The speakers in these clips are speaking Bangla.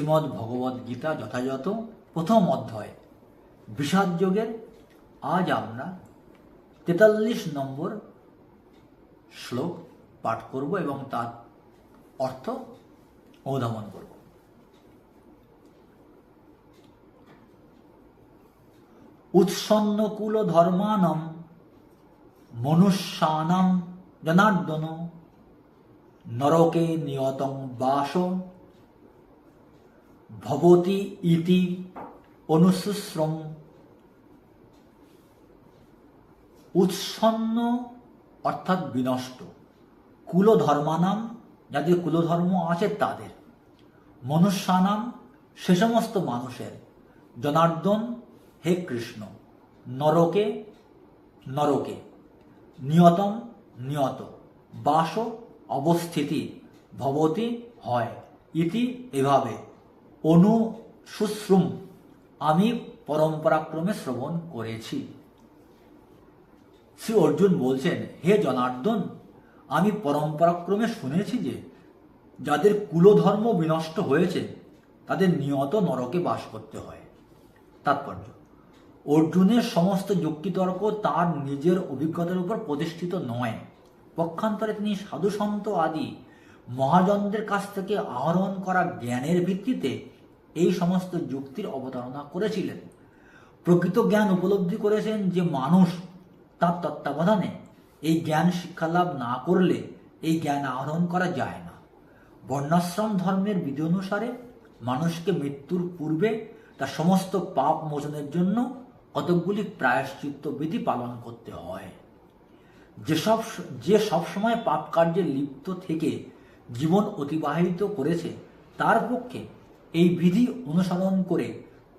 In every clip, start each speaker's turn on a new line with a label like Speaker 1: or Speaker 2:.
Speaker 1: শ্রীমদ্ ভগবদ গীতা যথাযথ প্রথম অধ্যায় বিষাদ যোগের আজ আমরা 43 নম্বর শ্লোক পাঠ করব এবং তার অর্থ অনুধাবন করব। উৎসন্নকুল ধর্মানম মনুষ্যানাম জনার্দন নরকে নিয়তং বাস ভবতি ইতি অনুশুশ্রম। উৎসন্ন অর্থাৎ বিনষ্ট, কুলধর্মানাম যাদের কুলধর্ম আছে তাদের, মনুষ্যানাম সে সমস্ত মানুষের, জনার্দন হে কৃষ্ণ, নরকে নরকে, নিয়তম নিয়ত, বাস অবস্থিতি, ভবতি হয়, ইতি এভাবে, অনুশুশ্রুম আমি পরম্পরাক্রমে শ্রবণ করেছি। শ্রী অর্জুন বলছেন, হে জনার্দন, আমি পরম্পরাক্রমে শুনেছি যে যাদের কুলধর্ম বিনষ্ট হয়েছে তাদের নিয়ত নরকে বাস করতে হয়। তাৎপর্য, অর্জুনের সমস্ত যুক্তিতর্ক তার নিজের অভিজ্ঞতার উপর প্রতিষ্ঠিত নয়। পক্ষান্তরে তিনি সাধুসন্ত আদি মহাজনদের কাছ থেকে আহরণ করা জ্ঞানের ভিত্তিতে এই সমস্ত যুক্তির অবতারণা করেছিলেন। প্রকৃত জ্ঞান উপলব্ধি করেছেন যে মানুষ তার তত্ত্বাবধানে এই জ্ঞান শিক্ষালাভ না করলে এই জ্ঞান আহরণ করা যায় না। বর্ণাশ্রম ধর্মের বিধি অনুসারে মানুষকে মৃত্যুর পূর্বে তার সমস্ত পাপ মোচনের জন্য কতকগুলি প্রায়শ্চিত্ত বিধি পালন করতে হয়। যে সবসময় পাপ কার্যে লিপ্ত থেকে জীবন অতিবাহিত করেছে তার পক্ষে এই বিধি অনুসরণ করে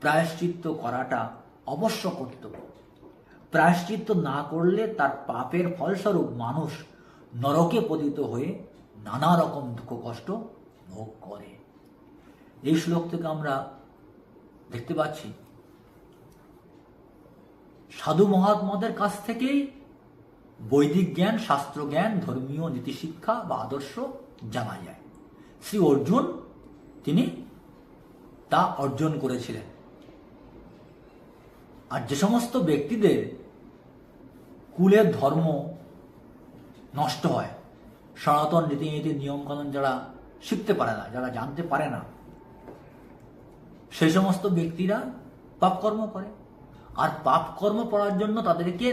Speaker 1: প্রায়শ্চিত্ত করাটা অবশ্য কর্তব্য। প্রায়শ্চিত্ত না করলে তার পাপের ফলস্বরূপ মানুষ নরকে পতিত হয়ে নানা রকম দুঃখ কষ্ট ভোগ করে। এই শ্লোক থেকে আমরা দেখতে পাচ্ছি সাধু মহাত্মাদের কাছ থেকেই বৈদিক জ্ঞান, শাস্ত্র জ্ঞান, ধর্মীয় নীতিশিক্ষা বা আদর্শ জানা যায়। শ্রী অর্জুন তিনি তা অর্জন করেছিলেন। আর যে সমস্ত ব্যক্তিদের কুলের ধর্ম নষ্ট হয়, সনাতন রীতিনীতি নিয়মকানুন যারা শিখতে পারে না, যারা জানতে পারে না, সেই সমস্ত ব্যক্তিরা পাপকর্ম করে। আর পাপকর্ম করার জন্য তাদেরকে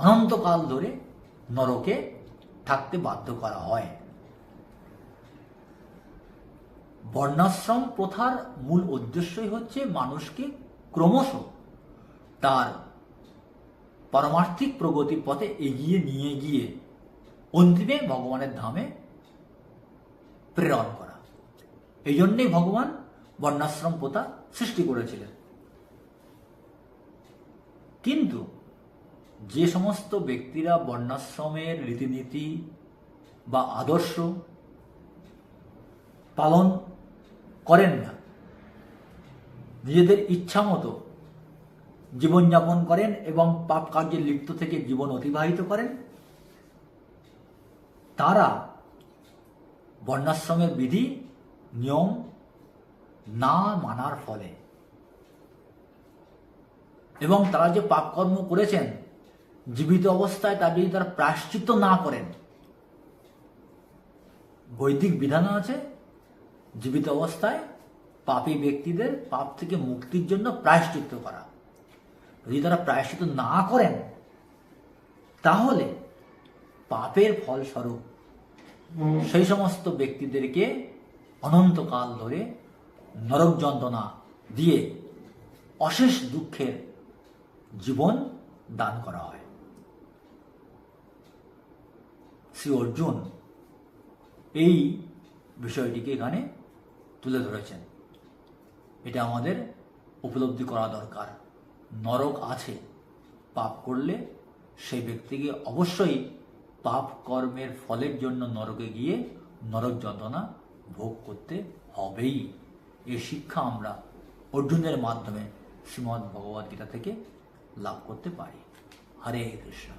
Speaker 1: অনন্তকাল ধরে নরকে থাকতে বাধ্য করা হয়। বর্ণাশ্রম প্রথার মূল উদ্দেশ্যই হচ্ছে মানুষকে ক্রমশ তার পারমার্থিক প্রগতির পথে এগিয়ে নিয়ে গিয়ে অন্তিমে ভগবানের ধামে প্রেরণ করা। এই জন্যেই ভগবান বর্ণাশ্রম প্রথা সৃষ্টি করেছিলেন। কিন্তু যে সমস্ত ব্যক্তিরা বর্ণাশ্রমের রীতিনীতি বা আদর্শ পালন করেন না, নিজেদের ইচ্ছা মতো জীবনযাপন করেন এবং পাপ কার্যে লিপ্ত থেকে জীবন অতিবাহিত করেন, তারা বর্ণাশ্রমের বিধি নিয়ম না মানার ফলে এবং তারা যে পাপকর্ম করেছেন জীবিত অবস্থায় তার যদি তারা প্রায়শ্চিত্ত না করেন, বৈদিক বিধান আছে জীবিত অবস্থায় পাপী ব্যক্তিদের পাপ থেকে মুক্তির জন্য প্রায়শ্চিত্ত করা। যদি তারা প্রায়শ্চিত্ত না করেন তাহলে পাপের ফলস্বরূপ সেই সমস্ত ব্যক্তিদেরকে অনন্তকাল ধরে নরক যন্ত্রণা দিয়ে অশেষ দুঃখের জীবন দান করা হয়। শ্রী অর্জুন এই বিষয়টিকে এখানে তুলে ধরেছেন। এটা আমাদের উপলব্ধি করা দরকার। নরক আছে, পাপ করলে সেই ব্যক্তিকে অবশ্যই পাপ কর্মের ফলের জন্য নরকে গিয়ে নরক যন্ত্রণা ভোগ করতে হবেই। এই শিক্ষা আমরা অর্জুনের মাধ্যমে শ্রীমদ্ ভগবদ গীতা থেকে লাভ করতে পারি। হরে কৃষ্ণ।